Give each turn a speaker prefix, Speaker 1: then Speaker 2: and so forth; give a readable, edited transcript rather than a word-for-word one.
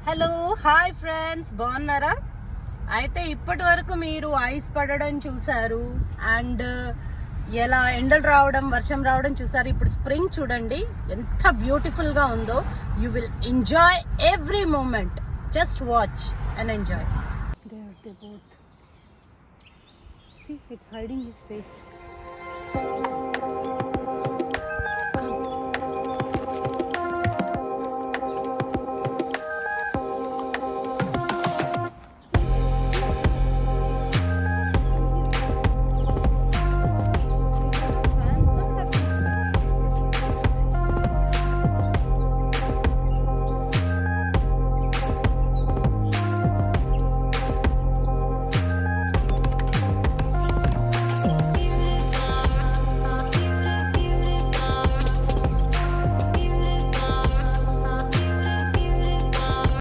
Speaker 1: Hello hi friends, బాగున్నారా? అయితే ఇప్పటి వరకు మీరు ఐస్ పడడం చూసారు అండ్ ఎలా ఎండలు రావడం వర్షం రావడం చూసారు. ఇప్పుడు స్ప్రింగ్ చూడండి ఎంత బ్యూటిఫుల్ గా ఉందో. You will enjoy every moment. Just watch and enjoy. See, it's hiding his face.